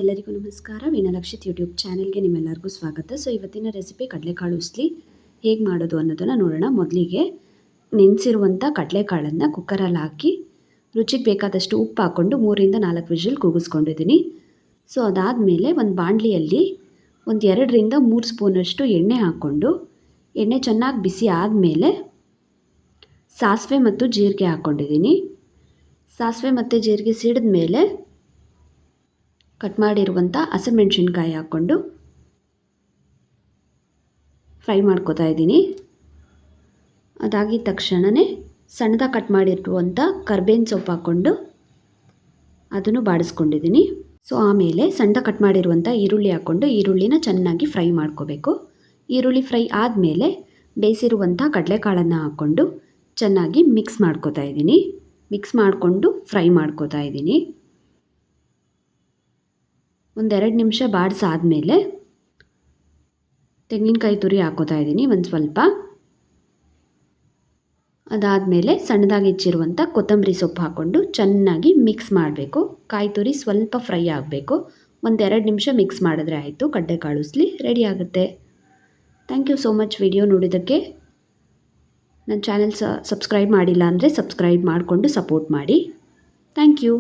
ಎಲ್ಲರಿಗೂ ನಮಸ್ಕಾರ. ವೀಣಾಲಕ್ಷಿತ್ ಯೂಟ್ಯೂಬ್ ಚಾನೆಲ್ಗೆ ನಿಮ್ಮೆಲ್ಲರಿಗೂ ಸ್ವಾಗತ. ಇವತ್ತಿನ ರೆಸಿಪಿ ಕಡಲೆಕಾಳು ಉಸ್ಲಿ ಹೇಗೆ ಮಾಡೋದು ಅನ್ನೋದನ್ನು ನೋಡೋಣ. ಮೊದಲಿಗೆ ನೆನೆಸಿರುವಂಥ ಕಡಲೆಕಾಳನ್ನು ಕುಕ್ಕರಲ್ಲಿ ಹಾಕಿ ರುಚಿಗೆ ಬೇಕಾದಷ್ಟು ಉಪ್ಪು ಹಾಕ್ಕೊಂಡು 3ರಿಂದ 4 ವಿಷಲ್ ಕೂಗಿಸ್ಕೊಂಡಿದ್ದೀನಿ. ಅದಾದಮೇಲೆ ಒಂದು ಬಾಣಲಿಯಲ್ಲಿ ಒಂದು 2ರಿಂದ 3 ಸ್ಪೂನಷ್ಟು ಎಣ್ಣೆ ಹಾಕ್ಕೊಂಡು ಎಣ್ಣೆ ಚೆನ್ನಾಗಿ ಬಿಸಿ ಆದಮೇಲೆ ಸಾಸಿವೆ ಮತ್ತು ಜೀರಿಗೆ ಹಾಕ್ಕೊಂಡಿದ್ದೀನಿ. ಸಾಸಿವೆ ಮತ್ತು ಜೀರಿಗೆ ಸಿಡಿದ ಮೇಲೆ ಕಟ್ ಮಾಡಿರುವಂಥ ಹಸಿಮೆಣಸಿನ್ಕಾಯಿ ಹಾಕ್ಕೊಂಡು ಫ್ರೈ ಮಾಡ್ಕೋತಾ ಇದ್ದೀನಿ. ಅದಾಗಿದ ತಕ್ಷಣವೇ ಸಣ್ಣದಾಗಿ ಕಟ್ ಮಾಡಿರುವಂಥ ಕರ್ಬೇವಿನ ಸೊಪ್ಪು ಹಾಕ್ಕೊಂಡು ಅದನ್ನು ಬಾಡಿಸ್ಕೊಂಡಿದ್ದೀನಿ. ಆಮೇಲೆ ಸಣ್ಣದಾಗಿ ಕಟ್ ಮಾಡಿರುವಂಥ ಈರುಳ್ಳಿ ಹಾಕ್ಕೊಂಡು ಈರುಳ್ಳಿನ ಚೆನ್ನಾಗಿ ಫ್ರೈ ಮಾಡ್ಕೋಬೇಕು. ಈರುಳ್ಳಿ ಫ್ರೈ ಆದಮೇಲೆ ಬೇಯಿಸಿರುವಂಥ ಕಡಲೆಕಾಳನ್ನು ಹಾಕ್ಕೊಂಡು ಚೆನ್ನಾಗಿ ಮಿಕ್ಸ್ ಮಾಡ್ಕೋತಾ ಇದ್ದೀನಿ. ಮಿಕ್ಸ್ ಮಾಡಿಕೊಂಡು ಫ್ರೈ ಮಾಡ್ಕೋತಾ ಇದ್ದೀನಿ. 1-2 ನಿಮಿಷ ಬಾಡಿಸಾದ್ಮೇಲೆ ತೆಂಗಿನಕಾಯಿ ತುರಿ ಹಾಕೋತಾ ಇದ್ದೀನಿ ಒಂದು ಸ್ವಲ್ಪ. ಅದಾದಮೇಲೆ ಸಣ್ಣದಾಗಿ ಹೆಚ್ಚಿರುವಂಥ ಕೊತ್ತಂಬರಿ ಸೊಪ್ಪು ಹಾಕ್ಕೊಂಡು ಚೆನ್ನಾಗಿ ಮಿಕ್ಸ್ ಮಾಡಬೇಕು. ಕಾಯಿ ತುರಿ ಸ್ವಲ್ಪ ಫ್ರೈ ಆಗಬೇಕು. 1-2 ನಿಮಿಷ ಮಿಕ್ಸ್ ಮಾಡಿದ್ರೆ ಆಯಿತು, ಕಡಲೆಕಾಳು ಉಸ್ಲಿ ರೆಡಿ ಆಗುತ್ತೆ. Thank you so much video ನೋಡಿದ್ದಕ್ಕೆ. ನನ್ನ ಚಾನೆಲ್ ಸಬ್ಸ್ಕ್ರೈಬ್ ಮಾಡಿಲ್ಲ ಅಂದರೆ ಸಬ್ಸ್ಕ್ರೈಬ್ ಮಾಡಿಕೊಂಡು ಸಪೋರ್ಟ್ ಮಾಡಿ. Thank you.